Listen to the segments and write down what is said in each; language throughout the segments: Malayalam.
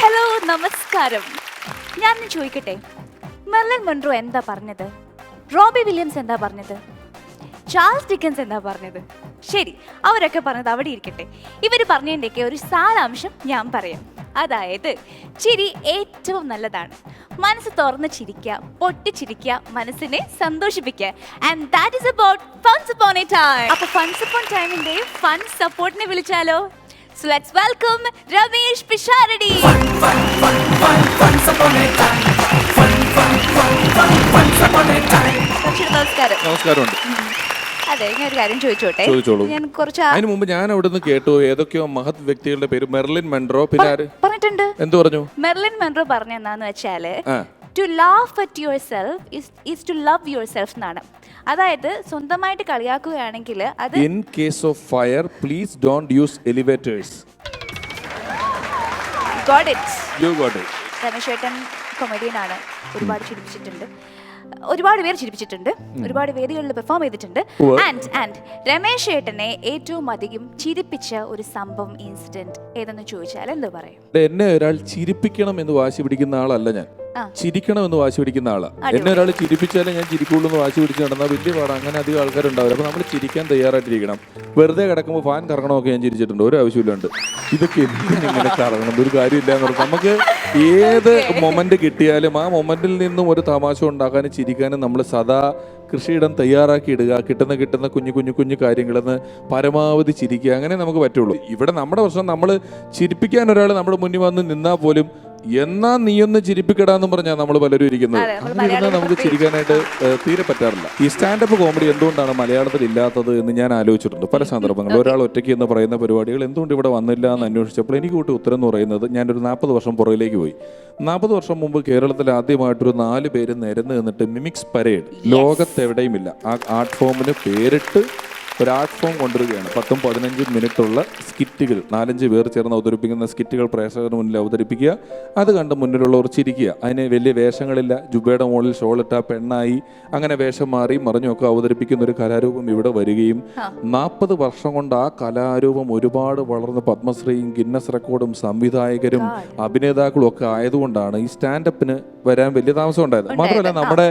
ഹലോ നമസ്കാരം. ഞാൻ ചോദിക്കട്ടെ, മെർലിൻ മൺറോ എന്താ പറഞ്ഞത്? റോബി വില്യംസ് എന്താ പറഞ്ഞത്? ചാൾസ് ഡിക്കൻസ് എന്താ പറഞ്ഞത്? ശരി, അവരൊക്കെ പറഞ്ഞത് അവിടെ ഇരിക്കട്ടെ. ഇവർ പറഞ്ഞതിൻ്റെയൊക്കെ ഒരു സാരാംശം ഞാൻ പറയാം. അതായത് ചിരി ഏറ്റവും നല്ലതാണ്. മനസ്സ് തുറന്ന് ചിരിക്കുക, പൊട്ടിച്ചിരിക്കുക, മനസ്സിനെ സന്തോഷിപ്പിക്കുക. And that is about funs upon a time. അപ്പോൾ ഫൺസ് അപ്പോൺ ടൈമിന്റെ ഫൺ സപ്പോർട്ടിനെ വിളിച്ചാലോ? So let's welcome Ramesh Pisharadi. നമസ്കാരം. അതെ, ഞാൻ ഒരു കാര്യം ചോദിച്ചോട്ടെ? ഞാൻ കുറച്ച് അതിന് മുമ്പ് ഞാൻ അവിടുന്ന് കേട്ടു ഏതൊക്കെയോ മഹത് വ്യക്തികളുടെ പേര്. മെർലിൻ മൺറോ, പിന്നെ ആര് പറഞ്ഞിട്ടുണ്ട്? എന്ത് പറഞ്ഞു? മെർലിൻ മൺറോ പറഞ്ഞെന്താന്ന് വെച്ചാല് to laugh at yourself is to love yourself എന്നാണ്. അതായത് സ്വന്തമായിട്ട് കളിയാക്കുകയാണെങ്കിൽ അത് in case of fire please don't use elevators. Got it. You got it. Ramesh ഏട്ടൻ കൊമേഡിയനാണ്. ഒരുപാട് ചിരിപ്പിച്ചിട്ടുണ്ട്, ഒരുപാട് പേര് ചിരിപ്പിച്ചിട്ടുണ്ട്, ഒരുപാട് വേദികളിൽ പെർഫോം ചെയ്തിട്ടുണ്ട്. ആൻഡ് രമേശ് ഏട്ടനെ ഏറ്റവും അധികം ചിരിപ്പിച്ച ഒരു സംഭവം, ഇൻസിഡന്റ് ഏതെന്ന് ചോദിച്ചാൽ എന്ത് പറയും? എന്നെ ഒരാൾ ചിരിപ്പിക്കണം എന്ന് വാശി പിടിക്കുന്ന ആളല്ല ഞാൻ. ചിരിക്കണം എന്ന് വാശി പിടിക്കുന്ന ആളാ. എന്നെ ഒരാൾ ചിരിപ്പിച്ചാലേ ഞാൻ ചിരിക്കുള്ളൂ എന്ന് വാശി പിടിച്ച് നടന്നാൽ വലിയ പാടാണ്. അങ്ങനെ അധികം ആൾക്കാരുണ്ടാവില്ല. അപ്പൊ നമ്മൾ ചിരിക്കാൻ തയ്യാറായിട്ടിരിക്കണം. വെറുതെ കിടക്കുമ്പോൾ ഫാൻ കറങ്ങണമൊക്കെ ഞാൻ ചിരിച്ചിട്ടുണ്ട്. ഒരു ആവശ്യമില്ലാണ്ട് ഇതൊക്കെ ഇങ്ങനെ കറങ്ങണം, ഒരു കാര്യമില്ല എന്ന് പറഞ്ഞാൽ നമുക്ക് ഏത് മൊമെന്റ് കിട്ടിയാലും ആ മൊമെന്റിൽ നിന്നും ഒരു തമാശ ഉണ്ടാക്കാനും ചിരിക്കാനും നമ്മൾ സദാ കൃഷിയിടം തയ്യാറാക്കി ഇടുക. കിട്ടുന്ന കുഞ്ഞു കാര്യങ്ങളെന്ന് പരമാവധി ചിരിക്കുക. അങ്ങനെ നമുക്ക് പറ്റുള്ളൂ. ഇവിടെ നമ്മുടെ പ്രശ്നം, നമ്മൾ ചിരിപ്പിക്കാൻ ഒരാൾ നമ്മുടെ മുന്നിൽ വന്ന് നിന്നാൽ പോലും എന്നാ നീയൊന്ന് ചിരിപ്പിക്കടാന്ന് പറഞ്ഞാൽ നമ്മൾ പലരും ഇരിക്കുന്നത്. അങ്ങനെ നമുക്ക് ചിരിക്കാനായിട്ട് തീരെ പറ്റാറില്ല. ഈ സ്റ്റാൻഡപ്പ് കോമഡി എന്തുകൊണ്ടാണ് മലയാളത്തിൽ ഇല്ലാത്തത് എന്ന് ഞാൻ ആലോചിച്ചിട്ടുണ്ട് പല സന്ദർഭങ്ങളിൽ. ഒരാൾ ഒറ്റയ്ക്ക് എന്ന് പറയുന്ന പരിപാടികൾ എന്തുകൊണ്ട് ഇവിടെ വന്നില്ല എന്ന് അന്വേഷിച്ചപ്പോൾ എനിക്ക് കൂട്ടി ഉത്തരം എന്ന് പറയുന്നത്, ഞാനൊരു 40 വർഷം പുറകിലേക്ക് പോയി. 40 വർഷം മുമ്പ് കേരളത്തിൽ ആദ്യമായിട്ടൊരു 4 പേര് നിരന്ന് നിന്നിട്ട് മിമിക്സ് പരേഡ് ലോകത്തെവിടെയും ഇല്ല. ആ ആർട്ട് ഫോമിന് പേരിട്ട് ഒരു ആർട്ട് ഫോം കൊണ്ടുവരികയാണ്. 10-15 മിനിറ്റുള്ള സ്കിറ്റുകൾ, 4-5 പേർ ചേർന്ന് അവതരിപ്പിക്കുന്ന സ്കിറ്റുകൾ പ്രേക്ഷകരുടെ മുന്നിൽ അവതരിപ്പിക്കുക. അത് കണ്ട് മുന്നിലുള്ളവർ ചിരിക്കുക. അതിന് വലിയ വേഷങ്ങളില്ല. ജുബയുടെ മുകളിൽ ഷോളിട്ട പെണ്ണായി അങ്ങനെ വേഷം മാറി മറിഞ്ഞൊക്കെ അവതരിപ്പിക്കുന്ന ഒരു കലാരൂപം ഇവിടെ വരികയും 40 വർഷം കൊണ്ട് ആ കലാരൂപം ഒരുപാട് വളർന്ന് പത്മശ്രീയും ഗിന്നസ് റെക്കോർഡും സംവിധായകരും അഭിനേതാക്കളും ഒക്കെ ആയതുകൊണ്ടാണ് ഈ സ്റ്റാൻഡപ്പിന് വരാൻ വലിയ താമസം ഉണ്ടായത്. മാത്രമല്ല നമ്മുടെ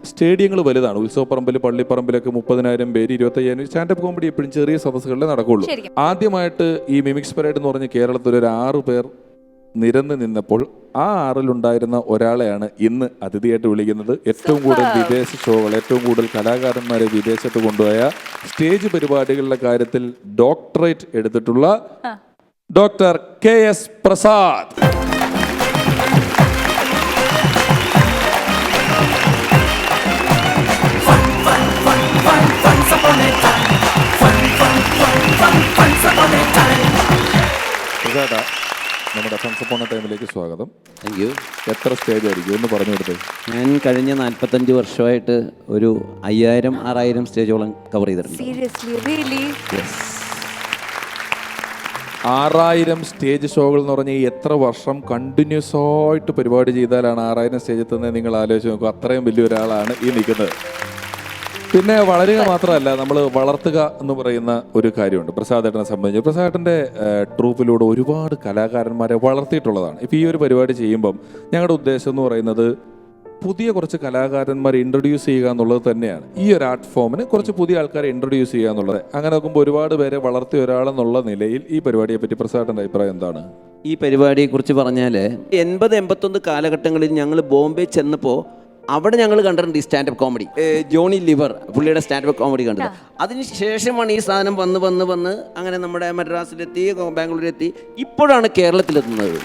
സ്റ്റേഡിയങ്ങൾ വലുതാണ്. ഉത്സവപ്പറമ്പിൽ, പള്ളിപ്പറമ്പിലൊക്കെ 30,000 പേര്, 25,000. സ്റ്റാൻഡപ്പ് കോമഡി എപ്പോഴും ചെറിയ സദസ്സുകളിലേ നടക്കുള്ളൂ. ആദ്യമായിട്ട് ഈ മിമിക്സ് പരേഡ് എന്ന് പറഞ്ഞ് കേരളത്തിൽ ഒരു 6 പേർ നിരന്ന് നിന്നപ്പോൾ ആ 6-ലുണ്ടായിരുന്ന ഒരാളെയാണ് ഇന്ന് അതിഥിയായിട്ട് വിളിക്കുന്നത്. ഏറ്റവും കൂടുതൽ വിദേശ ഷോകൾ, ഏറ്റവും കൂടുതൽ കലാകാരന്മാരെ വിദേശത്ത് കൊണ്ടുപോയ, സ്റ്റേജ് പരിപാടികളുടെ കാര്യത്തിൽ ഡോക്ടറേറ്റ് എടുത്തിട്ടുള്ള ഡോക്ടർ KS പ്രസാദ്. നമ്മുടെ ഫൺസ് അപ്പോൺ എ ടൈമിലേക്ക് സ്വാഗതം. Thank you. എത്ര സ്റ്റേജ് ആയിരിക്കും ഒന്ന് പറഞ്ഞു കൊടുത്തേ? ഞാൻ കഴിഞ്ഞ 45 വർഷമായിട്ട് ഒരു 5000-6000 സ്റ്റേജോളം കവർ ചെയ്തിട്ടുണ്ട്. 6000 സ്റ്റേജ് ഷോകൾ എന്ന് പറഞ്ഞാൽ എത്ര വർഷം കണ്ടിന്യൂസ് ആയിട്ട് പരിപാടി ചെയ്താലാണ് 6000 സ്റ്റേജിൽ തന്നെ നിങ്ങൾ ആലോചിച്ച് നോക്കുക. അത്രയും വലിയ ഒരാളാണ് ഈ നിൽക്കുന്നത്. പിന്നെ വളരുക മാത്രമല്ല, നമ്മൾ വളർത്തുക എന്ന് പറയുന്ന ഒരു കാര്യമുണ്ട് പ്രസാദേട്ടനെ സംബന്ധിച്ച്. പ്രസാദേട്ടൻ്റെ ട്രൂപ്പിലൂടെ ഒരുപാട് കലാകാരന്മാരെ വളർത്തിയിട്ടുള്ളതാണ്. ഇപ്പോൾ ഈ ഒരു പരിപാടി ചെയ്യുമ്പം ഞങ്ങളുടെ ഉദ്ദേശം എന്ന് പറയുന്നത് പുതിയ കുറച്ച് കലാകാരന്മാരെ ഇൻട്രൊഡ്യൂസ് ചെയ്യുക എന്നുള്ളത് തന്നെയാണ്. ഈ ഒരു ആർട്ട് ഫോമിന് കുറച്ച് പുതിയ ആൾക്കാരെ ഇൻട്രൊഡ്യൂസ് ചെയ്യുക എന്നുള്ളത്. അങ്ങനെ നോക്കുമ്പോൾ ഒരുപാട് പേരെ വളർത്തിയ ഒരാളെന്നുള്ള നിലയിൽ ഈ പരിപാടിയെ പറ്റി പ്രസാദേട്ടൻ്റെ അഭിപ്രായം എന്താണ്? ഈ പരിപാടിയെക്കുറിച്ച് പറഞ്ഞാൽ 80-81 കാലഘട്ടങ്ങളിൽ ഞങ്ങൾ ബോംബെ ചെന്നപ്പോൾ അവിടെ ഞങ്ങൾ കണ്ടിട്ടുണ്ട് ഈ സ്റ്റാൻഡപ്പ് കോമഡി. ജോണി ലിവർ പുള്ളിയുടെ സ്റ്റാൻഡപ്പ് കോമഡി കണ്ടത്. അതിനുശേഷമാണ് ഈ സാധനം വന്ന് അങ്ങനെ നമ്മുടെ മദ്രാസിലെത്തി, ബാംഗ്ലൂരിലെത്തി, ഇപ്പോഴാണ് കേരളത്തിലെത്തുന്നത്.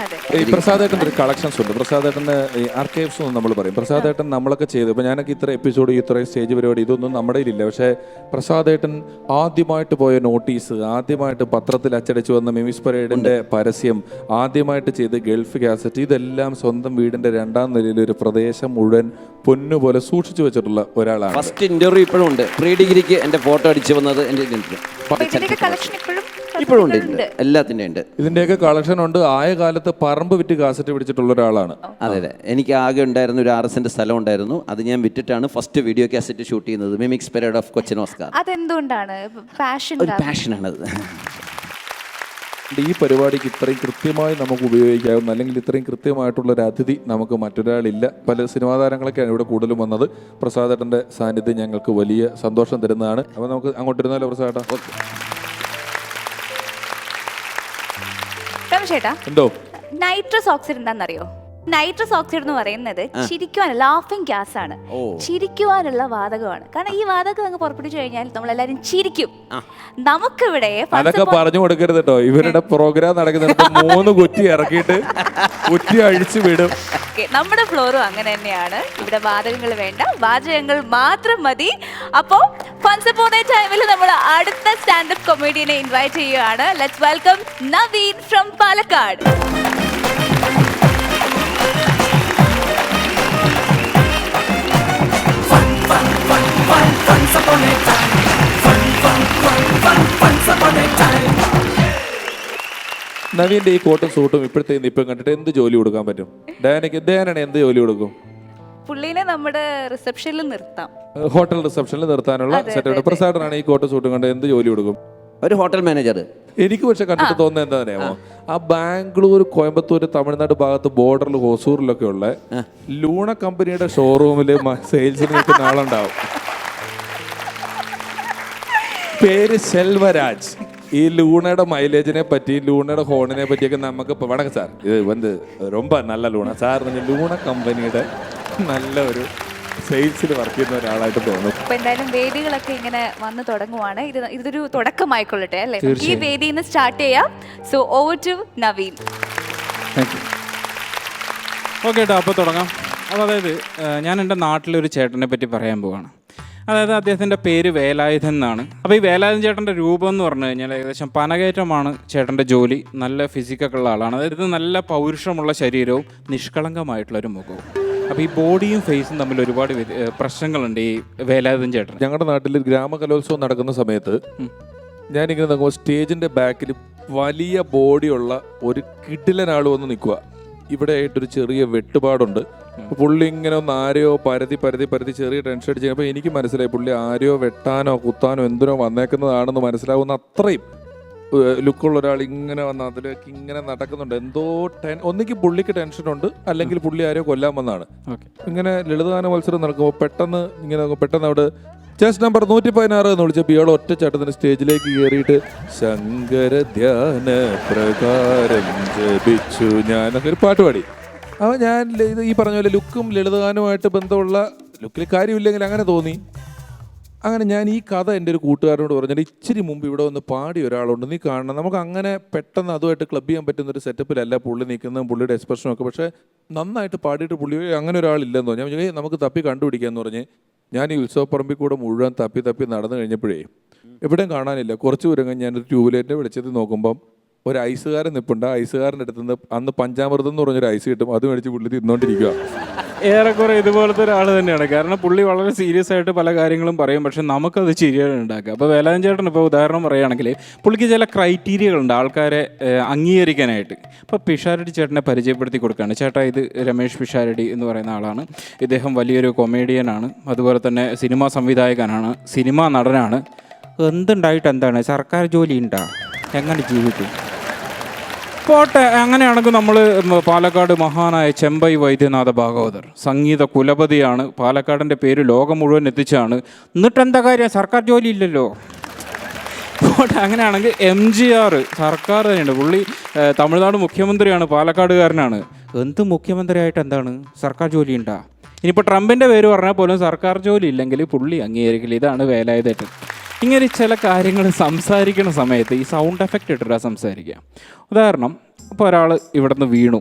പ്രസാദേട്ടൻ്റെ ഒരു കളക്ഷൻസ് ഉണ്ട്. പ്രസാദേട്ടൻ്റെ ആർക്കൈവ്സ് എന്ന് നമ്മൾ പറയും. പ്രസാദേട്ടൻ നമ്മളൊക്കെ ചെയ്തു. ഇപ്പോൾ ഞാനൊക്കെ ഇത്ര എപ്പിസോഡ്, ഇത്ര സ്റ്റേജ് പരിപാടി ഇതൊന്നും നമ്മുടെ ഇല്ല. പക്ഷേ പ്രസാദേട്ടൻ ആദ്യമായിട്ട് പോയ നോട്ടീസ്, ആദ്യമായിട്ട് പത്രത്തിൽ അച്ചടിച്ചു വന്ന മിമിക്സ് പരേഡിൻ്റെ പരസ്യം, ആദ്യമായിട്ട് ചെയ്ത് ഗൾഫ് കാസറ്റ്, ഇതെല്ലാം സ്വന്തം വീടിൻ്റെ 2ാം നിലയിൽ ഒരു പ്രദേശം മുഴുവൻ പൊന്നുപോലെ സൂക്ഷിച്ചു വെച്ചിട്ടുള്ള ഒരാളാണ്. ഫസ്റ്റ് ഇന്റർവ്യൂ ഇപ്പോഴും ഉണ്ട്. പ്രീ ഡിഗ്രിക്ക് എന്റെ ഫോട്ടോ അടിച്ചു വന്നത് ഇപ്പോഴും ഉണ്ട്. എല്ലാത്തിൻ്റെ ഉണ്ട്. ഇതിന്റെയൊക്കെ കളക്ഷൻ ഉണ്ട്. ആയ കാലത്ത് പറമ്പ് വിറ്റ് കാസറ്റ് പിടിച്ചിട്ടുള്ള ഒരാളാണ്. അതെ. എനിക്ക് ആകെ ഉണ്ടായിരുന്ന ഒരു 6 സെന്റ് സ്ഥലം ഉണ്ടായിരുന്നു. അത് ഞാൻ വിറ്റിട്ടാണ് ഫസ്റ്റ് വീഡിയോ കാസറ്റ് ഷൂട്ട് ചെയ്യുന്നത്. Mimics parade of Cochin Oscar. അതെന്തുകൊണ്ടാണ്? പാഷനാണത്. ഈ പരിപാടിക്ക് ഇത്രയും കൃത്യമായി നമുക്ക് ഉപയോഗിക്കാവുന്ന അല്ലെങ്കിൽ ഇത്രയും കൃത്യമായിട്ടുള്ള ഒരു അതിഥി നമുക്ക് മറ്റൊരാളില്ല. പല സിനിമാ താരങ്ങളൊക്കെയാണ് ഇവിടെ കൂടുതലും വന്നത്. പ്രസാദേട്ടൻ്റെ സാന്നിധ്യം ഞങ്ങൾക്ക് വലിയ സന്തോഷം തരുന്നതാണ്. അപ്പോൾ നമുക്ക് അങ്ങോട്ടിരുന്നാലോ പ്രസാദേട്ടാ? ചേട്ടാ, എന്തോ നൈട്രസ് ഓക്സൈഡ് എന്താണെന്നറിയോ? നൈട്രസ് ഓക്സൈഡ് എന്ന് പറയുന്നത് ചിരിക്കുവാനുള്ള ലാഫിംഗ് ഗ്യാസ് ആണ്, ചിരിക്കുവാനുള്ള വാതകമാണ്. കാരണം ഈ വാതകം അങ്ങ് പുറപ്പെടുവിച്ചു കഴിഞ്ഞാൽ നമ്മളെല്ലാരും ചിരിക്കും. നമുക്കിവിടെ അതൊക്കെ പറഞ്ഞു കൊടുക്കരുത് കേട്ടോ. ഇവരുടെ പ്രോഗ്രാം നടക്കുന്നിടത്ത് 3 കുറ്റി ഇറക്കിയിട്ട് കുറ്റി അഴിച്ചു വിടും. നമ്മുടെ ഫ്ലോറും അങ്ങനെ തന്നെയാണ്. ഇവിടെ വാതകങ്ങൾ വേണ്ട, വാചകങ്ങൾ മാത്രം മതി. അപ്പോ ഫൺസ് അപ്പോൺ എ ടൈമിൽ നമ്മൾ അടുത്ത സ്റ്റാൻഡപ്പ് കൊമേഡിയനെ ഇൻവൈറ്റ് ചെയ്യുകയാണ്. Let's welcome Naveen from Palakkad. നവീന്റെ ഈ കോട്ടും സൂട്ടും ഇപ്പോഴത്തെ ഇപ്പം കണ്ടിട്ട് എന്ത് ജോലി കൊടുക്കാൻ പറ്റും? ഡയാനയാണ് എന്ത് ജോലി കൊടുക്കും? പുള്ളീനെ നമ്മുടെ റിസപ്ഷനിൽ നിർത്താം, ഹോട്ടൽ റിസപ്ഷനിൽ നിർത്താനുള്ള സെറ്റപ്പ്. പ്രസാദനാണ് ഈ കോട്ടും സൂട്ടും കണ്ട് എന്ത് ജോലി കൊടുക്കും? ഒരു ഹോട്ടൽ മാനേജർ. എനിക്ക് പക്ഷെ കണ്ടിട്ട് തോന്നുന്നത് എന്താ അറിയാമോ? ആ ബാംഗ്ലൂർ, കോയമ്പത്തൂർ, തമിഴ്നാട് ഭാഗത്ത് ബോർഡറിൽ ഹൊസൂറിലൊക്കെ ഉള്ള ലൂണ കമ്പനിയുടെ ഷോറൂമിൽ സെയിൽസിന് നിൽക്കുന്ന ആളുണ്ടാവും. പേര് സെൽവരാജ്. ഈ ലൂണയുടെ മൈലേജിനെ പറ്റി, ലൂണയുടെ ഹോണിനെ പറ്റിയൊക്കെ നമുക്ക് ഇപ്പോൾ വടക്കം സാർ ഇത് വന്ന് ரொம்ப നല്ല ലൂണ സാർ ലൂണ കമ്പനിയുടെ നല്ല ഒരു സെയിൽസിൽ വർക്ക് ചെയ്യുന്ന ഒരാളായിട്ട് തോന്നുന്നു. അപ്പൊ എന്തായാലും വേദികളൊക്കെ ഇങ്ങനെ വന്ന് തുടങ്ങുവാണ്. ഇതൊരു തുടക്കമായിക്കൊള്ളട്ടെ അല്ലേ? ഈ വേദിയിൽ നിന്ന് സ്റ്റാർട്ട് ചെയ്യാം. So over to Naveen. Okay കേട്ടോ, അപ്പോൾ തുടങ്ങാം. അപ്പോൾ അതായത് ഞാൻ എൻ്റെ നാട്ടിലൊരു ചേട്ടനെ പറ്റി പറയാൻ പോവാണ്. അതായത് അദ്ദേഹത്തിൻ്റെ പേര് വേലായുധൻ എന്നാണ്. അപ്പോൾ ഈ വേലായുധൻ ചേട്ടൻ്റെ രൂപം എന്ന് പറഞ്ഞു കഴിഞ്ഞാൽ ഏകദേശം പനകയറ്റമാണ് ചേട്ടൻ്റെ ജോലി. നല്ല ഫിസിക്കൊക്കെ ഉള്ള ആളാണ്. അതായത് നല്ല പൗരുഷമുള്ള ശരീരവും നിഷ്കളങ്കമായിട്ടുള്ളൊരു മുഖവും. അപ്പോൾ ഈ ബോഡിയും ഫേസും തമ്മിൽ ഒരുപാട് പ്രശ്നങ്ങളുണ്ട് ഈ വേലായുധൻ ചേട്ടൻ. ഞങ്ങളുടെ നാട്ടിൽ ഗ്രാമകലോത്സവം നടക്കുന്ന സമയത്ത് ഞാനിങ്ങനെ നോക്കുമ്പോൾ സ്റ്റേജിൻ്റെ ബാക്കിൽ വലിയ ബോഡിയുള്ള ഒരു കിടിലനാൾ വന്ന് നിൽക്കുക. ഇവിടെ ആയിട്ടൊരു ചെറിയ വെട്ടുപാടുണ്ട്. പുള്ളി ഇങ്ങനെ ഒന്ന് ആരെയോ പരതി ചെറിയ ടെൻഷൻ അടിച്ച് കഴിഞ്ഞപ്പോൾ എനിക്ക് മനസ്സിലായി പുള്ളി ആരെയോ വെട്ടാനോ കുത്താനോ എന്തിനോ വന്നേക്കുന്നതാണെന്ന് മനസ്സിലാവുന്ന അത്രയും ലുക്കുള്ള ഒരാൾ ഇങ്ങനെ വന്ന് അതിലേക്ക് ഇങ്ങനെ നടക്കുന്നുണ്ട്. എന്തോ ഒന്നിക്ക് പുള്ളിക്ക് ടെൻഷനുണ്ട്, അല്ലെങ്കിൽ പുള്ളി ആരെയോ കൊല്ലാൻ വന്നതാണ്. ഇങ്ങനെ ലളിതഗാന മത്സരം നടക്കുമ്പോൾ പെട്ടെന്ന് അവിടെ ചെസ് നമ്പർ 116 എന്ന് വിളിച്ചപ്പോൾ ഇയാൾ ഒറ്റ ചട്ടത്തിന് സ്റ്റേജിലേക്ക് കയറിയിട്ട് ശങ്കര ധ്യാന പ്രകാരം ജപിച്ചു ഞാനൊക്കെ ഒരു പാട്ട് പാടി. അപ്പോൾ ഞാൻ ഇത് ഈ പറഞ്ഞ പോലെ ലുക്കും ലളിതഗാനുമായിട്ട് ബന്ധമുള്ള ലുക്കിൽ കാര്യമില്ലെങ്കിൽ അങ്ങനെ തോന്നി. അങ്ങനെ ഞാൻ ഈ കഥ എൻ്റെ ഒരു കൂട്ടുകാരനോട് പറഞ്ഞാൽ ഇച്ചിരി മുമ്പ് ഇവിടെ വന്ന് പാടി ഒരാളുണ്ട്, നീ കാണണം. നമുക്ക് അങ്ങനെ പെട്ടെന്ന് അതുമായിട്ട് ക്ലബ് ചെയ്യാൻ പറ്റുന്ന ഒരു സെറ്റപ്പിലല്ല പുള്ളി നിൽക്കുന്നതും പുള്ളിയുടെ എക്സ്പ്രഷനും ഒക്കെ. പക്ഷേ നന്നായിട്ട് പാടിയിട്ട് പുള്ളി അങ്ങനെ ഒരാളില്ലെന്ന് പറഞ്ഞു. ഞാൻ നമുക്ക് തപ്പി കണ്ടുപിടിക്കാമെന്ന് പറഞ്ഞ് ഞാൻ ഈ ഉത്സവപ്പറമ്പിൽ കൂടെ മുഴുവൻ തപ്പി നടന്നു കഴിഞ്ഞപ്പോഴേ എവിടെയും കാണാനില്ല. കുറച്ച് ദൂരം കഴിഞ്ഞ് ഞാനൊരു ട്യൂബ്ലൈറ്റിൻ്റെ വെളിച്ചത്തിൽ നോക്കുമ്പം ഒരു ഐസുകാരൻ നിൽപ്പുണ്ട്. ആ ഐസുകാരൻ്റെ അടുത്ത് നിന്ന് അന്ന് പഞ്ചാമൃതം എന്ന് പറഞ്ഞൊരു ഐസ് കിട്ടും, അത് മേടിച്ച് പുള്ളി തിന്നോണ്ടിരിക്കുക. ഏറെക്കുറെ ഇതുപോലത്തെ ഒരാൾ തന്നെയാണ്. കാരണം പുള്ളി വളരെ സീരിയസ് ആയിട്ട് പല കാര്യങ്ങളും പറയും, പക്ഷെ നമുക്കത് ചിരിയാണ് ഉണ്ടാക്കുക. അപ്പോൾ വേലായുധൻ ചേട്ടൻ ഇപ്പോൾ ഉദാഹരണം പറയുകയാണെങ്കിൽ പുള്ളിക്ക് ചില ക്രൈറ്റീരിയകളുണ്ട് ആൾക്കാരെ അംഗീകരിക്കാനായിട്ട്. ഇപ്പോൾ പിഷാരടി ചേട്ടനെ പരിചയപ്പെടുത്തി കൊടുക്കുകയാണ്. ചേട്ടാ, ഇത് രമേഷ് പിഷാരടി എന്ന് പറയുന്ന ആളാണ്. ഇദ്ദേഹം വലിയൊരു കൊമേഡിയനാണ്, അതുപോലെ തന്നെ സിനിമാ സംവിധായകനാണ്, സിനിമാ നടനാണ്. എന്തുണ്ടായിട്ട് എന്താണ്, സർക്കാർ ജോലി ഉണ്ടാ, എങ്ങനെ ജീവിക്കും? പോട്ടെ, അങ്ങനെയാണെങ്കിൽ നമ്മൾ പാലക്കാട് മഹാനായ ചെമ്പൈ വൈദ്യനാഥ ഭാഗവതർ സംഗീത കുലപതിയാണ്. പാലക്കാടിൻ്റെ പേര് ലോകം മുഴുവൻ എത്തിച്ചാണ്. എന്നിട്ടെന്താ കാര്യം, സർക്കാർ ജോലി ഇല്ലല്ലോ. പോട്ടെ, അങ്ങനെയാണെങ്കിൽ MGR സർക്കാർ തന്നെയുണ്ട്. പുള്ളി തമിഴ്നാട് മുഖ്യമന്ത്രിയാണ്, പാലക്കാടുകാരനാണ്. എന്ത് മുഖ്യമന്ത്രിയായിട്ട് എന്താണ്, സർക്കാർ ജോലി ഉണ്ടാ? ഇനിയിപ്പോൾ ട്രംപിൻ്റെ പേര് പറഞ്ഞാൽ പോലും സർക്കാർ ജോലി ഇല്ലെങ്കിൽ പുള്ളി അംഗീകരിക്കില്ല. ഇതാണ് വേലായുധൻ. ഇങ്ങനെ ചില കാര്യങ്ങൾ സംസാരിക്കുന്ന സമയത്ത് ഈ സൗണ്ട് എഫക്റ്റ് ഇട്ടിട്ടാണ് സംസാരിക്കുക. ഉദാഹരണം, ഇപ്പോൾ ഒരാൾ ഇവിടെ നിന്ന് വീണു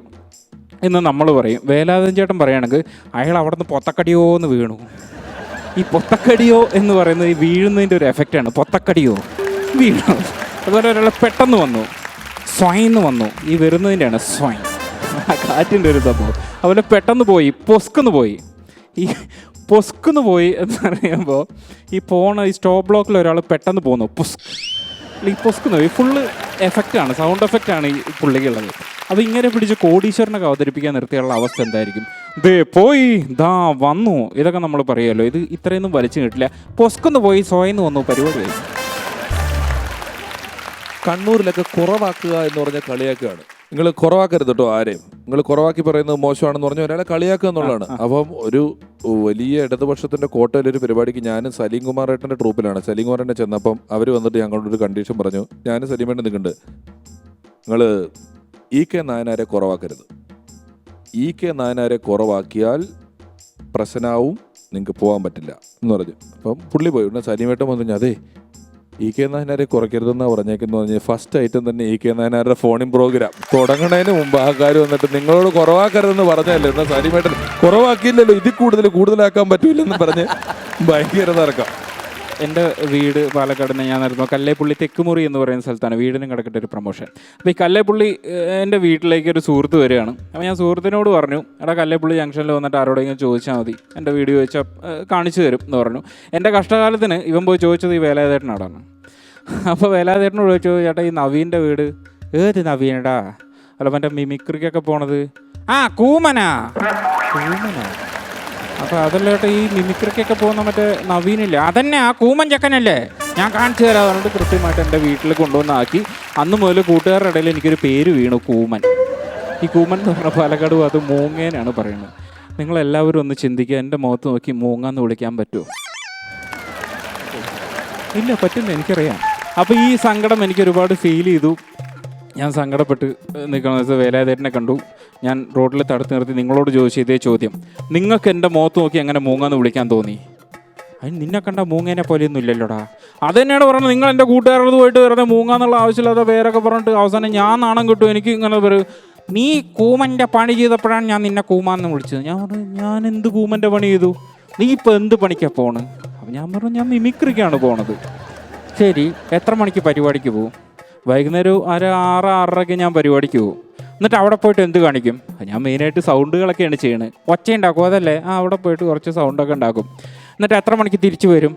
എന്ന് നമ്മൾ പറയും. വേലായുധൻ ചേട്ടൻ പറയുകയാണെങ്കിൽ അയാൾ അവിടെ നിന്ന് പൊത്തക്കടിയോ എന്ന് വീണു. ഈ പൊത്തക്കടിയോ എന്ന് പറയുന്നത് ഈ വീഴുന്നതിൻ്റെ ഒരു എഫക്റ്റാണ്. പൊത്തക്കടിയോ വീണു. അതുപോലെ ഒരാൾ പെട്ടെന്ന് വന്നു, സ്വയന്ന് വന്നു, ഈ വരുന്നതിൻ്റെയാണ് സ്വയം, കാറ്റിൻ്റെ ഒരു സംഭവം. അതുപോലെ പെട്ടെന്ന് പോയി, പൊസ്കുന്ന് പോയി. ഈ പൊസ്കുന്ന് പോയി എന്ന് പറയുമ്പോൾ ഈ ഈ സ്റ്റോപ്പ് ബ്ലോക്കിൽ ഒരാൾ പെട്ടെന്ന് പോകുന്നു, ഈ പൊസ്കുന്ന് പോയി. ഫുള്ള് എഫക്റ്റാണ്, സൗണ്ട് എഫക്റ്റാണ് ഈ പുള്ളിക്കുള്ളത്. അപ്പോൾ ഇങ്ങനെ പിടിച്ച് കോടീശ്വരനൊക്കെ അവതരിപ്പിക്കാൻ നിർത്തിയുള്ള അവസ്ഥ എന്തായിരിക്കും? ദേ പോയി, ദാ വന്നു, ഇതൊക്കെ നമ്മൾ പറയുമല്ലോ. ഇത് ഇത്രയൊന്നും വലിച്ചു കിട്ടില്ല. പൊസ്കുന്ന് പോയി, സ്വയന്ന് വന്നു, പരിപാടി. കണ്ണൂരിലൊക്കെ കുറവാക്കുക എന്ന് പറഞ്ഞ കളിയാക്കുകയാണ്. നിങ്ങൾ കുറവാക്കരുത് കേട്ടോ ആരെയും. നിങ്ങൾ കുറവാക്കി പറയുന്നത് മോശമാണെന്ന് പറഞ്ഞാൽ ഒരാളെ കളിയാക്കുക എന്നുള്ളതാണ്. അപ്പം ഒരു വലിയ ഇടതുപക്ഷത്തിന്റെ കോട്ടയിൽ ഒരു പരിപാടിക്ക് ഞാനും സലീം കുമാർ ഏട്ടന്റെ ട്രൂപ്പിലാണ്. സലീം കുമാർ ഏട്ടനെ ചെന്നപ്പം അവർ വന്നിട്ട് ഞങ്ങളോടൊരു കണ്ടീഷൻ പറഞ്ഞു. ഞാനും സലീമേട്ടൻ നിൽക്കുന്നുണ്ട്, നിങ്ങൾ EK നായനാരെ കുറവാക്കരുത്. EK നായനാരെ കുറവാക്കിയാൽ പ്രശ്നവും, നിങ്ങൾക്ക് പോകാൻ പറ്റില്ല എന്ന് പറഞ്ഞു. അപ്പം പുള്ളി പോയി. ഉടനെ സലീമേട്ടൻ വന്നു, അതെ EK നായനാരെ കുറയ്ക്കരുതെന്നാണ് പറഞ്ഞേക്കെന്ന് പറഞ്ഞ് ഫസ്റ്റ് ഐറ്റം തന്നെ EK നായനാരുടെ ഫോണിൻ പ്രോഗ്രാം തുടങ്ങുന്നതിന് മുമ്പ് ആ കാര്യം വന്നിട്ട് നിങ്ങളോട് കുറവാക്കരുതെന്ന് പറഞ്ഞല്ലേ. എന്നാൽ സലീമേട്ടൻ കുറവാക്കിയില്ലല്ലോ, ഇതിൽ കൂടുതലാക്കാൻ പറ്റൂലെന്ന് പറഞ്ഞ് ഭയങ്കര തർക്കം. എൻ്റെ വീട് പാലക്കാട് ഞാൻ നടത്തുമ്പോൾ കല്ലേപ്പുള്ളി തെക്കുമുറി എന്ന് പറയുന്ന സ്ഥലത്താണ് വീടിനും കിടക്കട്ടെ ഒരു പ്രൊമോഷൻ. അപ്പോൾ ഈ കല്ലേപ്പുള്ളി എൻ്റെ വീട്ടിലേക്ക് ഒരു സുഹൃത്ത് വരികയാണ്. അപ്പോൾ ഞാൻ സുഹൃത്തിനോട് പറഞ്ഞു, എടാ കല്ലേപ്പുള്ളി ജംഗ്ഷനിൽ വന്നിട്ട് ആരോടെങ്കിലും ചോദിച്ചാൽ മതി, എൻ്റെ വീട് ചോദിച്ചാൽ കാണിച്ചു തരും എന്ന് പറഞ്ഞു. എൻ്റെ കഷ്ടകാലത്തിന് ഇവൻ പോയി ചോദിച്ചത് ഈ വേലായുധേട്ടനോടാണ്. അപ്പോൾ വേലായുധേട്ടനോട് ചോദിച്ചു, ചേട്ടാ ഈ നവീൻ്റെ വീട് ഏത് നവീനടാ? അല്ല മറ്റേ മിമിക്രിക്കൊക്കെ പോണത് കൂമനാ. അപ്പോൾ അതല്ല ചേട്ടാ ഈ മിമിക്രിക്കൊക്കെ പോകുന്ന മറ്റേ നവീനില്ലേ, അതന്നെ ആ കൂമൻ ചക്കനല്ലേ, ഞാൻ കാണിച്ചു തരാം പറഞ്ഞിട്ട് കൃത്യമായിട്ട് എൻ്റെ വീട്ടിൽ കൊണ്ടുവന്നാക്കി. അന്ന് മുതൽ കൂട്ടുകാരുടെ ഇടയിൽ എനിക്കൊരു പേര് വീണു, കൂമൻ. ഈ കൂമൻ എന്ന് പറഞ്ഞ പാലക്കാട് അത് മൂങ്ങേനാണ് പറയുന്നത്. നിങ്ങളെല്ലാവരും ഒന്ന് ചിന്തിക്കുക, എൻ്റെ മുഖത്ത് നോക്കി മൂങ്ങാന്ന് വിളിക്കാൻ പറ്റുമോ? ഇല്ല, പറ്റില്ല, എനിക്കറിയാം. അപ്പോൾ ഈ സങ്കടം എനിക്ക് ഒരുപാട് ഫീൽ ചെയ്തു. ഞാൻ സങ്കടപ്പെട്ട് നിൽക്കുന്ന ദിവസം വേലായുധേട്ടനെ കണ്ടു. ഞാൻ റോഡിൽ തടുത്ത് നിർത്തി നിങ്ങളോട് ചോദിച്ചു ഇതേ ചോദ്യം, നിങ്ങൾക്ക് എൻ്റെ മുഖത്ത് നോക്കി എങ്ങനെ മൂങ്ങാന്ന് വിളിക്കാൻ തോന്നി? അതിന് നിന്നെ കണ്ട മൂങ്ങേനെ പോലെയൊന്നും ഇല്ലല്ലോടാ. അത് തന്നെയാണ് പറഞ്ഞത്, നിങ്ങൾ എൻ്റെ കൂട്ടുകാരോട് പോയിട്ട് വെറുതെ മൂങ്ങാന്നുള്ള ആവശ്യമില്ലാത്ത പേരൊക്കെ പറഞ്ഞിട്ട് അവസാനം ഞാൻ നാണം കിട്ടും. എനിക്ക് ഇങ്ങനെ പറയും, നീ കൂമൻ്റെ പണി ചെയ്തപ്പോഴാണ് ഞാൻ നിന്നെ കൂമാന്ന് വിളിച്ചത്. ഞാൻ പറഞ്ഞു, ഞാൻ എന്ത് കൂമൻ്റെ പണി ചെയ്തു? നീ ഇപ്പോൾ എന്ത് പണിക്കാണ് പോണ്? അപ്പം ഞാൻ പറഞ്ഞു, ഞാൻ മിമിക്രിക്കാണ് പോണത്. ശരി, എത്ര മണിക്ക് പരിപാടിക്ക് പോകും? വൈകുന്നേരം 6:30 ഞാൻ പരിപാടിക്ക് പോകും. എന്നിട്ട് അവിടെ പോയിട്ട് എന്ത് കാണിക്കും? ഞാൻ മെയിനായിട്ട് സൗണ്ടുകളൊക്കെയാണ് ചെയ്യണത്. ഒച്ച ഉണ്ടാക്കും, അതല്ലേ? അവിടെ പോയിട്ട് കുറച്ച് സൗണ്ടൊക്കെ ഉണ്ടാക്കും. എന്നിട്ട് എത്ര മണിക്ക് തിരിച്ചു വരും?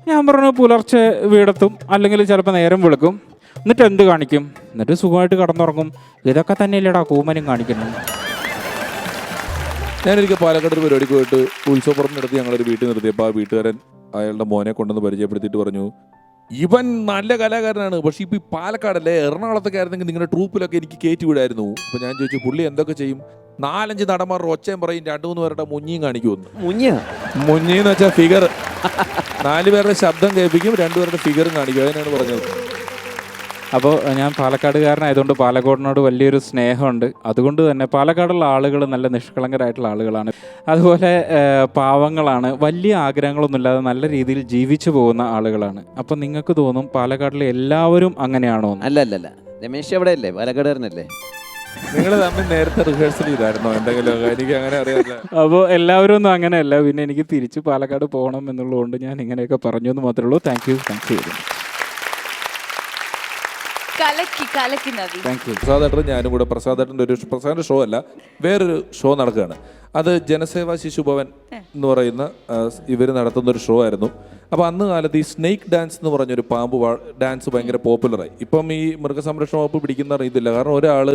ഞാൻ പറഞ്ഞു, പുലർച്ചെ വീടെത്തും, അല്ലെങ്കിൽ ചിലപ്പോൾ നേരം വിളിക്കും. എന്നിട്ട് എന്ത് കാണിക്കും? എന്നിട്ട് സുഖമായിട്ട് കിടന്നുറങ്ങും. ഇതൊക്കെ തന്നെയല്ലേടാ കൂമനും കാണിക്കുന്നത്. ഞാനൊരിക്കൽ പാലക്കാട് ഒരു പരിപാടിക്ക് പോയിട്ട് ഉത്സവപ്പുറത്തിനടുത്ത് ഞങ്ങളൊരു വീട്ടിൽ നിർത്തിയപ്പോൾ ആ വീട്ടുകാരൻ അയാളുടെ മോനെ കൊണ്ടുവന്ന് പരിചയപ്പെടുത്തിയിട്ട് പറഞ്ഞു, ഇവൻ നല്ല കലാകാരനാണ്, പക്ഷെ ഇപ്പം ഈ പാലക്കാടല്ലേ, എറണാകുളത്തൊക്കെ ആയിരുന്നെങ്കിൽ നിങ്ങളുടെ ട്രൂപ്പിലൊക്കെ എനിക്ക് കയറ്റി വിടായിരുന്നു. അപ്പോൾ ഞാൻ ചോദിച്ചു, പുള്ളി എന്തൊക്കെ ചെയ്യും? 4-5 നടന്മാരുടെ ഒച്ചയും പറയും, 2-3 പേരുടെ മുഞ്ഞിയും കാണിക്കുമെന്ന്. മുഞ്ഞിന്ന് വെച്ചാൽ ഫിഗർ. 4 പേരുടെ ശബ്ദം കേൾപ്പിക്കും, 2 പേരുടെ ഫിഗറും കാണിക്കും. അതിനാണ് പറഞ്ഞത്. അപ്പോൾ ഞാൻ പാലക്കാടുകാരനായതുകൊണ്ട് പാലക്കാടിനോട് വലിയൊരു സ്നേഹമുണ്ട്. അതുകൊണ്ട് തന്നെ പാലക്കാടുള്ള ആളുകൾ നല്ല നിഷ്കളങ്കരായിട്ടുള്ള ആളുകളാണ്. അതുപോലെ പാവങ്ങളാണ്, വലിയ ആഗ്രഹങ്ങളൊന്നുമില്ലാതെ നല്ല രീതിയിൽ ജീവിച്ചു പോകുന്ന ആളുകളാണ്. അപ്പം നിങ്ങൾക്ക് തോന്നും പാലക്കാടിലെ എല്ലാവരും അങ്ങനെയാണോ? അല്ല, രമേശ് എവിടെയല്ലേ, പാലക്കാടുകാരനല്ലേ? നിങ്ങൾ തമ്മിൽ നേരത്തെ റിഹേഴ്സൽ ചെയ്തായിരുന്നോ എന്തെങ്കിലും? എനിക്ക് അങ്ങനെ അറിയാറില്ല. അപ്പോൾ എല്ലാവരും ഒന്നും അങ്ങനെയല്ല. പിന്നെ എനിക്ക് തിരിച്ച് പാലക്കാട് പോകണം എന്നുള്ളതുകൊണ്ട് ഞാൻ ഇങ്ങനെയൊക്കെ പറഞ്ഞു എന്ന് മാത്രമേ ഉള്ളൂ. Thank you. പ്രസാദേട്ടൻ ഞാനും കൂടെ, പ്രസാദേട്ടൻ്റെ പ്രസാദിന്റെ ഷോ അല്ല, വേറൊരു ഷോ നടക്കുകയാണ്. അത് ജനസേവാ ശിശുഭവൻ എന്ന് പറയുന്ന ഇവർ നടത്തുന്ന ഒരു ഷോ ആയിരുന്നു. അപ്പോൾ അന്ന് കാലത്ത് ഈ സ്നേക്ക് ഡാൻസ് എന്ന് പറഞ്ഞൊരു പാമ്പ് ഡാൻസ് ഭയങ്കര പോപ്പുലറായി. ഇപ്പം ഈ മൃഗസംരക്ഷണ വകുപ്പ് പിടിക്കുന്ന അറിയത്തില്ല. കാരണം ഒരാൾ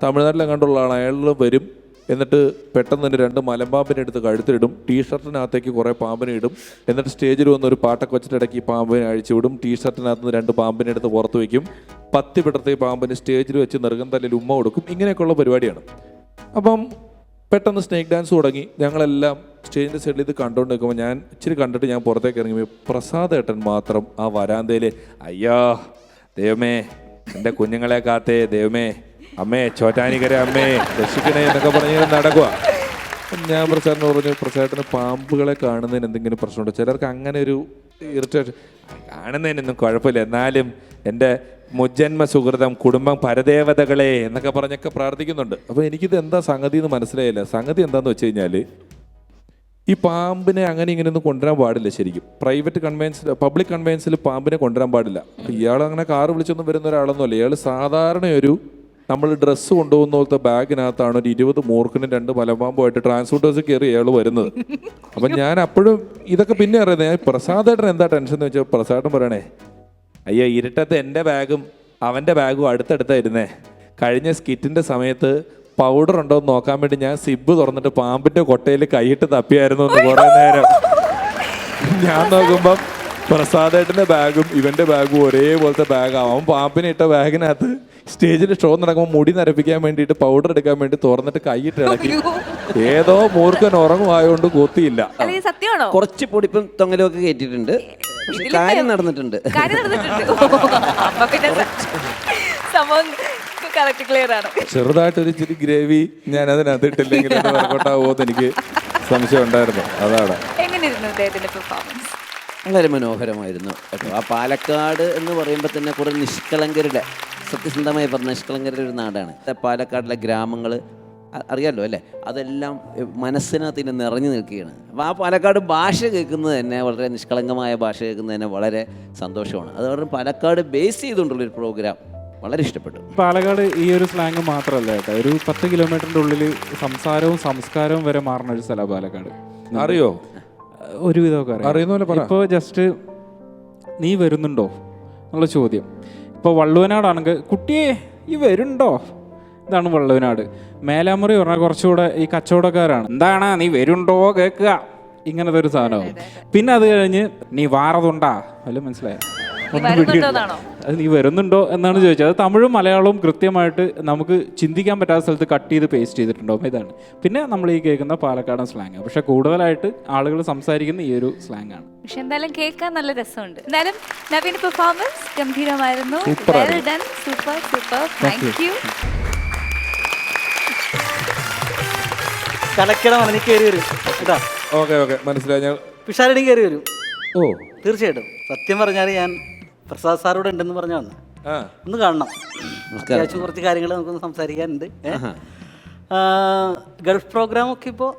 തമിഴ്നാട്ടിലെങ്ങാണ്ടുള്ള ആൾ, അയാൾ വരും, എന്നിട്ട് പെട്ടെന്ന് തന്നെ 2 മലമ്പാമ്പിനെ എടുത്ത് കഴുത്തിലിടും, ടീഷർട്ടിനകത്തേക്ക് കുറേ പാമ്പിനെ ഇടും, എന്നിട്ട് സ്റ്റേജിൽ വന്ന് ഒരു പാട്ടൊക്കെ വെച്ചിട്ട് ഇടയ്ക്ക് ഈ പാമ്പിനെ അഴിച്ചു വിടും, ടീഷർട്ടിനകത്ത് നിന്ന് 2 പാമ്പിനെ എടുത്ത് പുറത്ത് വയ്ക്കും, 10 പിടത്തെ പാമ്പിന് സ്റ്റേജിൽ വെച്ച് നെറുകം തല്ലിൽ ഉമ്മ കൊടുക്കും. ഇങ്ങനെയൊക്കെയുള്ള പരിപാടിയാണ്. അപ്പം പെട്ടെന്ന് സ്നേക്ക് ഡാൻസ് തുടങ്ങി. ഞങ്ങളെല്ലാം സ്റ്റേജിൻ്റെ സൈഡിൽ ഇത് കണ്ടുകൊണ്ട് നിൽക്കുമ്പോൾ ഞാൻ ഇച്ചിരി കണ്ടിട്ട് ഞാൻ പുറത്തേക്ക് ഇറങ്ങി. പ്രസാദേട്ടൻ മാത്രം ആ വരാന്തയിൽ, അയ്യോ ദൈവമേ, എൻ്റെ കുഞ്ഞുങ്ങളെ കാത്തേ ദൈവമേ, അമ്മേ ചോറ്റാനിക്കര അമ്മേ രക്ഷിക്കണേ എന്നൊക്കെ പറഞ്ഞ് നടക്കുക. ഞാൻ പ്രസാദിനോട് പറഞ്ഞു, പ്രസാദേട്ടന് പാമ്പുകളെ കാണുന്നതിന് എന്തെങ്കിലും പ്രശ്നമുണ്ടോ? ചിലർക്ക് അങ്ങനെ ഒരു ഇറിറ്റേഷൻ. കാണുന്നതിനൊന്നും കുഴപ്പമില്ല, എന്നാലും എൻ്റെ മുജ്ജന്മ സുഹൃതം കുടുംബം പരദേവതകളെ എന്നൊക്കെ പറഞ്ഞൊക്കെ പ്രാർത്ഥിക്കുന്നുണ്ട്. അപ്പോൾ എനിക്കിത് എന്താ സംഗതി എന്ന് മനസ്സിലായില്ല. സംഗതി എന്താണെന്ന് വെച്ച് കഴിഞ്ഞാൽ, ഈ പാമ്പിനെ അങ്ങനെ ഇങ്ങനെയൊന്നും കൊണ്ടുവരാൻ പാടില്ല. ശരിക്കും പ്രൈവറ്റ് കൺവെൻസിൽ, പബ്ലിക് കൺവെൻസിൽ പാമ്പിനെ കൊണ്ടുവരാൻ പാടില്ല. ഇയാൾ അങ്ങനെ കാറ് വിളിച്ചൊന്നും വരുന്ന ഒരാളൊന്നുമല്ല. ഇയാൾ സാധാരണ ഒരു നമ്മൾ ഡ്രസ്സ് കൊണ്ടുപോകുന്ന പോലത്തെ ബാഗിനകത്താണ് ഒരു 20 മൂർഖനും 2 മലമ്പാമ്പുമായിട്ട് ട്രാൻസ്പോർട്ടേഴ്സ് കയറി അയാൾ വരുന്നത്. അപ്പം ഞാൻ അപ്പോഴും ഇതൊക്കെ പിന്നെ അറിയുന്നത്, ഞാൻ പ്രസാദേട്ടൻ എന്താ ടെൻഷൻ എന്ന് വെച്ചാൽ പ്രസാദേട്ടൻ പറയണേ, അയ്യോ ഇരുട്ടത്ത് എൻ്റെ ബാഗും അവൻ്റെ ബാഗും അടുത്തടുത്തായിരുന്നേ. കഴിഞ്ഞ സ്കിറ്റിൻ്റെ സമയത്ത് പൗഡർ ഉണ്ടോ എന്ന് നോക്കാൻ വേണ്ടി ഞാൻ സിബ് തുറന്നിട്ട് പാമ്പിൻ്റെ കൊട്ടയിൽ കൈയിട്ട് തപ്പിയായിരുന്നു എന്ന് കുറേ നേരം. ഞാൻ നോക്കുമ്പം പ്രസാദേട്ടന്റെ ബാഗും ഇവന്റെ ബാഗും ഒരേപോലത്തെ ബാഗാവും. അവൻ പാമ്പിനെ ഇട്ട ബാഗിനകത്ത് സ്റ്റേജിൽ ഷോ നടക്കുമ്പോൾ മുടി നരപ്പിക്കാൻ വേണ്ടിയിട്ട് പൗഡർ എടുക്കാൻ വേണ്ടി തുറന്നിട്ട് കൈയിട്ട് ഇളക്കി. ഏതോ മൂർഖൻ ഉറങ്ങുമായോണ്ട് കൊത്തിയില്ല. അല്ലെങ്കിൽ സത്യമാണോ? കുറച്ച് പൊടിപ്പും തൊങ്ങലും ഒക്കെ കയറ്റിയിട്ടുണ്ട്. പക്ഷെ കാര്യം നടന്നിട്ടുണ്ട്. കാര്യം നടന്നിട്ടുണ്ട്. അപ്പൊ പിന്നെ സംഭവം കറക്റ്റ് ക്ലിയർ ആണ്. ചെറുതായിട്ടൊരു ഇച്ചിരി ഗ്രേവി ഞാൻ അതിനകത്ത് ഇട്ടില്ലെങ്കിൽ വർക്കൗട്ടാവുമോന്ന് എനിക്ക് സംശയം ഉണ്ടായിരുന്നു. അതാണ്. എങ്ങനെയിരുന്നു ഇദ്ദേഹത്തിന്റെ പെർഫോമൻസ്? വളരെ മനോഹരമായിരുന്നു കേട്ടോ. ആ പാലക്കാട് എന്ന് പറയുമ്പോൾ തന്നെ കുറേ നിഷ്കളങ്കരുടെ, സത്യസന്ധമായി പറഞ്ഞ നിഷ്കളങ്കരുടെ ഒരു നാടാണ് പാലക്കാടിലെ ഗ്രാമങ്ങൾ. അറിയാമല്ലോ അല്ലേ? അതെല്ലാം മനസ്സിനകത്ത് ഇങ്ങനെ നിറഞ്ഞു നിൽക്കുകയാണ്. അപ്പോൾ ആ പാലക്കാട് ഭാഷ കേൾക്കുന്നത് തന്നെ, വളരെ നിഷ്കളങ്കമായ ഭാഷ കേൾക്കുന്നത് തന്നെ വളരെ സന്തോഷമാണ്. അതുകൊണ്ട് പാലക്കാട് ബേസ് ചെയ്തുകൊണ്ടുള്ളൊരു പ്രോഗ്രാം വളരെ ഇഷ്ടപ്പെട്ടു. പാലക്കാട് ഈ ഒരു സ്ലാങ് മാത്രമല്ല കേട്ടോ, ഒരു 10 കിലോമീറ്ററിൻ്റെ ഉള്ളിൽ സംസാരവും സംസ്കാരവും വരെ മാറുന്ന ഒരു സ്ഥലമാണ് പാലക്കാട്. അറിയോ? ഒരുവിധമൊക്കെ അറിയുന്ന. ഇപ്പോൾ ജസ്റ്റ് നീ വരുന്നുണ്ടോ എന്നുള്ള ചോദ്യം. ഇപ്പോൾ വള്ളുവനാടാണെങ്കിൽ കുട്ടിയെ ഈ വരുന്നുണ്ടോ, ഇതാണ് വള്ളുവനാട്. മേലാമുറി പറഞ്ഞാൽ കുറച്ചുകൂടെ ഈ കച്ചവടക്കാരാണ്. എന്താണ് നീ വരുന്നുണ്ടോ കേൾക്കുക, ഇങ്ങനത്തെ ഒരു സാധനമാവും. പിന്നെ അത് കഴിഞ്ഞ് നീ വാറതുണ്ടാ വല്ലതും മനസ്സിലായോ? അത് നീ വരുന്നുണ്ടോ എന്നാണ് ചോദിച്ചത്. അത് തമിഴും മലയാളവും കൃത്യമായിട്ട് നമുക്ക് ചിന്തിക്കാൻ പറ്റാത്ത സ്ഥലത്ത് കട്ട് ചെയ്ത് പേസ്റ്റ് ചെയ്തിട്ടുണ്ടാവും. ഇതാണ് പിന്നെ നമ്മൾ ഈ കേൾക്കുന്ന പാലക്കാടൻ സ്ലാങ്. പക്ഷെ കൂടുതലായിട്ട് ആളുകൾ സംസാരിക്കുന്ന ഈ ഒരു സ്ലാങ് ആണ്. പക്ഷെ എന്തായാലും കേൾക്കാൻ നല്ല രസമുണ്ട്. എന്തായാലും നവീന്റെ പെർഫോമൻസ് ഗംഭീരമായിരുന്നു. Well done, super super, thank you. കലക്കണം എനിക്ക് കയറി വരും കേട്ടോ. ഓക്കെ ഓക്കെ മനസ്സിലായി. ഞാൻ പിഷാരടി കയറി വരും. ഓ തീർച്ചയായിട്ടും. സത്യം പറഞ്ഞാൽ ഞാൻ പ്രസാദ് സാറോട് ഉണ്ടെന്ന് പറഞ്ഞാ വന്നെ. ഒന്ന് കാണണം. അത്യാവശ്യം കുറച്ച് കാര്യങ്ങൾ നമുക്കൊന്ന് സംസാരിക്കാനുണ്ട്. ഗൾഫ് പ്രോഗ്രാം ഒക്കെ ഇപ്പോൾ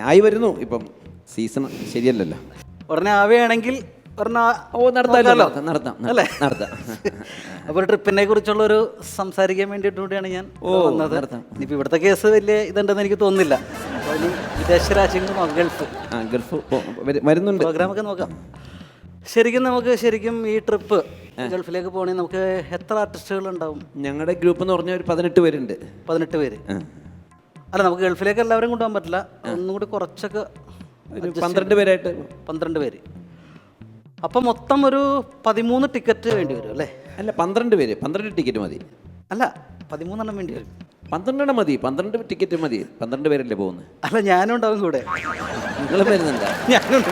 ആയി വരുന്നു. ഇപ്പം സീസൺ ശരിയല്ലല്ലോ. ഉടനെ ആവുകയാണെങ്കിൽ നടത്താം. അപ്പോൾ ട്രിപ്പിനെ കുറിച്ചുള്ളൊരു സംസാരിക്കാൻ വേണ്ടിയിട്ട് കൂടിയാണ് ഞാൻ വന്നത്. ഇനിയിപ്പോൾ ഇവിടുത്തെ കേസ് വലിയ ഇതുണ്ടെന്ന് എനിക്ക് തോന്നുന്നില്ല. അപ്പോൾ ഇനി വിദേശ രാജ്യങ്ങൾ, ഗൾഫ് വരുന്നുണ്ട്, പ്രോഗ്രാമൊക്കെ നോക്കാം. ശരിക്കും ഈ ട്രിപ്പ് ഗൾഫിലേക്ക് പോകണമെങ്കിൽ നമുക്ക് എത്ര ആർട്ടിസ്റ്റുകൾ ഉണ്ടാവും? ഞങ്ങളുടെ ഗ്രൂപ്പ് എന്ന് പറഞ്ഞാൽ ഒരു 18 പേരുണ്ട്. 18 പേര്. അല്ല, നമുക്ക് ഗൾഫിലേക്ക് എല്ലാവരും കൊണ്ടുപോകാൻ പറ്റില്ല. ഒന്നും കൂടി കുറച്ചൊക്കെ 12 പേരായിട്ട്. 12 പേര്. അപ്പം മൊത്തം ഒരു 13 ടിക്കറ്റ് വേണ്ടി വരും അല്ലേ? അല്ല, 12 പേര്. 12 ടിക്കറ്റ് മതി. അല്ല, 13 വേണ്ടി വരും. 12 മതി. 12 ടിക്കറ്റ് മതി. 12 പേരല്ലേ പോകുന്നത്? അല്ല, ഞാനും ഉണ്ടാവും കൂടെ. നിങ്ങൾ വരുന്നുണ്ടോ? ഞാനുണ്ട്.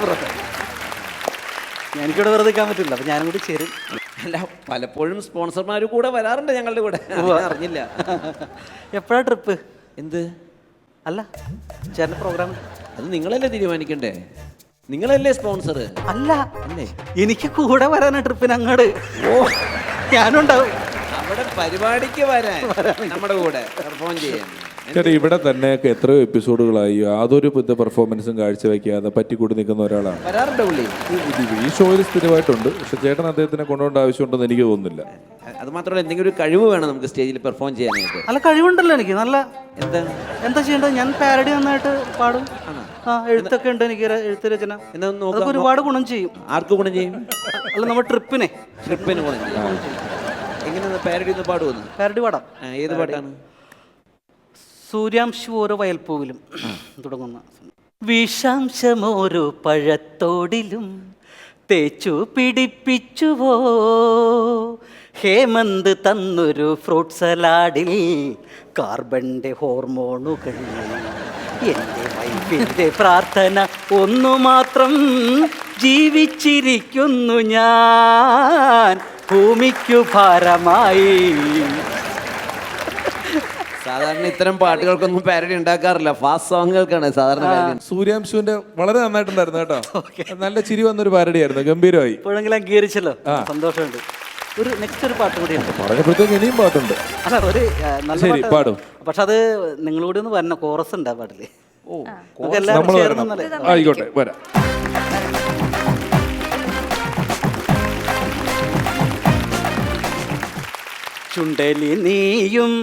എനിക്കിവിടെ വെറുതെ നിൽക്കാൻ പറ്റില്ല. അപ്പം ഞാനും കൂടി ചേരും. അല്ല, പലപ്പോഴും സ്പോൺസർമാർ കൂടെ വരാറുണ്ട് ഞങ്ങളുടെ കൂടെ. അറിഞ്ഞില്ല. എപ്പോഴാണ് ട്രിപ്പ്? എന്ത്? അല്ല, ചേട്ടൻ്റെ പ്രോഗ്രാം അത് നിങ്ങളല്ലേ തീരുമാനിക്കണ്ടേ? നിങ്ങളല്ലേ സ്പോൺസർ? അല്ല, അല്ലേ, എനിക്ക് കൂടെ വരാനാ ട്രിപ്പിന് അങ്ങോട്ട്. ഞാനുണ്ടാവും അവിടെ പരിപാടിക്ക് വരാൻ, നമ്മുടെ കൂടെ പെർഫോം ചെയ്യാൻ. ചേട്ടാ, ഇവിടെ തന്നെ എത്രയോ എപ്പിസോഡുകളായി യാതൊരു പെർഫോമൻസും കാഴ്ചവെക്കാതെ പറ്റിക്കൂടി നിൽക്കുന്ന ഒരാളാണ്. വരാറുണ്ട് പുള്ളി. ഈ ഷോയിൽ സ്ഥിരമായിട്ടുണ്ട്. പക്ഷെ ചേട്ടൻ അദ്ദേഹത്തിനെ കൊണ്ടുപോകേണ്ട ആവശ്യമുണ്ടെന്ന് എനിക്ക് തോന്നുന്നില്ല. അത് മാത്രമല്ല, എന്തെങ്കിലും ഒരു കഴിവ് വേണം നമുക്ക് സ്റ്റേജിൽ പെർഫോം ചെയ്യാനായിട്ട്. അല്ല, കഴിവുണ്ടല്ലോ എനിക്ക്. നല്ല എന്താ ചെയ്യേണ്ടത്? ഞാൻ പാരഡി നന്നായിട്ട് പാടും. എഴുത്തൊക്കെ ഉണ്ട് എനിക്ക്, എഴുത്ത് രചന. അതൊക്കെ ഒരുപാട് ഗുണം ചെയ്യും. ആർക്ക് ഗുണം ചെയ്യും? അല്ല, നമ്മുടെ ട്രിപ്പിന് ഗുണം ചെയ്യും. എങ്ങനെ പാരഡി ഒന്ന് പാടുമെന്ന്? പാരഡി പാടാം. ഏത് പാട്ടാണ്? സൂര്യാംശം ഓരോ വയൽപ്പൂവിലും തുടങ്ങുന്ന. വിഷാംശമോരോ പഴത്തോടിലും തേച്ചു പിടിപ്പിച്ചുവോ, ഹേമന്ത് തന്നൊരു ഫ്രൂട്ട് സലാഡിൽ കാർബണിൻ്റെ ഹോർമോണുകൾ. എൻ്റെ വൈഫിൻ്റെ പ്രാർത്ഥന ഒന്നു മാത്രം, ജീവിച്ചിരിക്കുന്നു ഞാൻ ഭൂമിക്കു ഭാരമായി. സാധാരണ ഇത്തരം പാട്ടുകൾക്കൊന്നും പാരഡി ഉണ്ടാക്കാറില്ല. ഫാസ്റ്റ് സോങ്ങുകൾക്കാണ് സാധാരണ. സൂര്യാംശുവിന്റെ വളരെ നന്നായിട്ടുണ്ടായിരുന്നു കേട്ടോ. നല്ല ചിരി വന്നൊരു പാരഡി ആയിരുന്നു. ഗംഭീരമായി. ഇപ്പോഴെങ്കിലും അംഗീകരിച്ചല്ലോ, സന്തോഷമുണ്ട്. ഒരു നെക്സ്റ്റ് ഒരു പാട്ട് കൂടിയുണ്ട്. പറഞ്ഞപ്പോഴത്തേക്ക് ഇനിയും പാട്ടുണ്ട്. അല്ല, ഒരു ശരി, പാടും. പക്ഷെ അത് നിങ്ങളൂടെ ഒന്ന് വരണം. കോറസ് ഉണ്ട് ആ പാട്ടില്. ആയിക്കോട്ടെ, വരാം. ചുണ്ടലി നീയും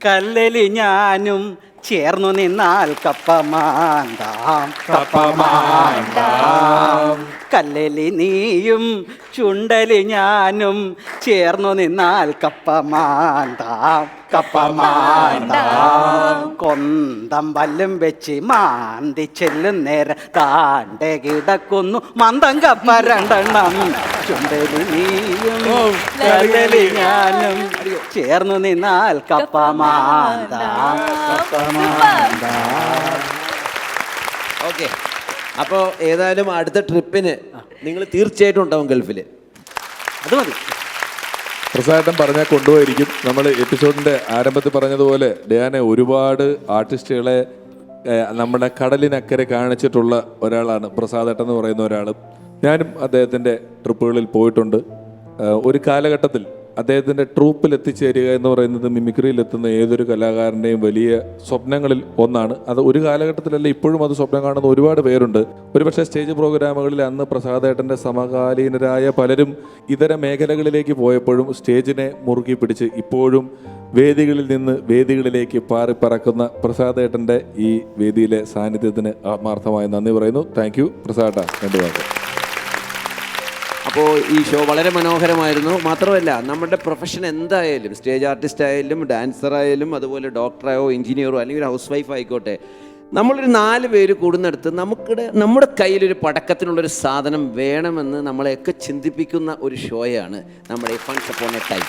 കല്ലലി ഞാനും ചേർന്നു നിന്നാൽ കപ്പമാന്താം. കല്ലലി നീയും ചുണ്ടലി ഞാനും ചേർന്നു നിന്നാൽ കപ്പമാന്താം. കപ്പമാണ്ട കൊന്തം വല്ലും വെച്ച് മാന്തി ചെല്ലും നേരം താണ്ടെ കിടക്കുന്നു മന്ദം കപ്പ രണ്ടെണ്ണം ചുണ്ടലി നീയും കടലി ഞാനും ചേർന്നു നിന്നാൽ കപ്പമാണ്ട കപ്പമാണ്ട. ഓക്കെ, അപ്പോൾ ഏതായാലും അടുത്ത ട്രിപ്പിന് നിങ്ങൾ തീർച്ചയായിട്ടും ഉണ്ടാവും ഗൾഫിൽ. അത് മതി. പ്രസാദം പറഞ്ഞാൽ കൊണ്ടുപോയിരിക്കും. നമ്മൾ എപ്പിസോഡിന്റെ ആരംഭത്തിൽ പറഞ്ഞതുപോലെ ഡയാനെ ഒരുപാട് ആർട്ടിസ്റ്റുകളെ നമ്മുടെ കടലിനക്കരെ കാണിച്ചിട്ടുള്ള ഒരാളാണ് പ്രസാദേട്ടൻ എന്ന് പറയുന്ന ഒരാൾ. ഞാനും അദ്ദേഹത്തിൻ്റെ ട്രിപ്പുകളിൽ പോയിട്ടുണ്ട്. ഒരു കാലഘട്ടത്തിൽ അദ്ദേഹത്തിൻ്റെ ട്രൂപ്പിൽ എത്തിച്ചേരുക എന്ന് പറയുന്നത് മിമിക്രിയിൽ എത്തുന്ന ഏതൊരു കലാകാരൻ്റെയും വലിയ സ്വപ്നങ്ങളിൽ ഒന്നാണ്. അത് ഒരു കാലഘട്ടത്തിലല്ല, ഇപ്പോഴും അത് സ്വപ്നം കാണുന്ന ഒരുപാട് പേരുണ്ട്. ഒരുപക്ഷെ സ്റ്റേജ് പ്രോഗ്രാമുകളിൽ അന്ന് പ്രസാദേട്ടൻ്റെ സമകാലീനരായ പലരും ഇതര മേഖലകളിലേക്ക് പോയപ്പോഴും സ്റ്റേജിനെ മുറുകി പിടിച്ച് ഇപ്പോഴും വേദികളിൽ നിന്ന് വേദികളിലേക്ക് പാറിപ്പറക്കുന്ന പ്രസാദേട്ടൻ്റെ ഈ വേദിയിലെ സാന്നിധ്യത്തിന് ആത്മാർത്ഥമായ നന്ദി പറയുന്നു. താങ്ക് യു പ്രസാദേട്ട. രണ്ടു വാക്ക്. അപ്പോൾ ഈ ഷോ വളരെ മനോഹരമായിരുന്നു. മാത്രമല്ല നമ്മുടെ പ്രൊഫഷൻ എന്തായാലും, സ്റ്റേജ് ആർട്ടിസ്റ്റ് ആയാലും ഡാൻസർ ആയാലും അതുപോലെ ഡോക്ടറായോ എഞ്ചിനീയറോ അല്ലെങ്കിൽ ഹൗസ് വൈഫ് ആയിക്കോട്ടെ, നമ്മളൊരു 4 പേര് കൂടുന്നിടത്ത് നമ്മുടെ കയ്യിലൊരു പടക്കത്തിനുള്ളൊരു സാധനം വേണമെന്ന് നമ്മളെയൊക്കെ ചിന്തിപ്പിക്കുന്ന ഒരു ഷോയാണ് നമ്മുടെ ഫൺസ് അപ്പോൺ എ ടൈം.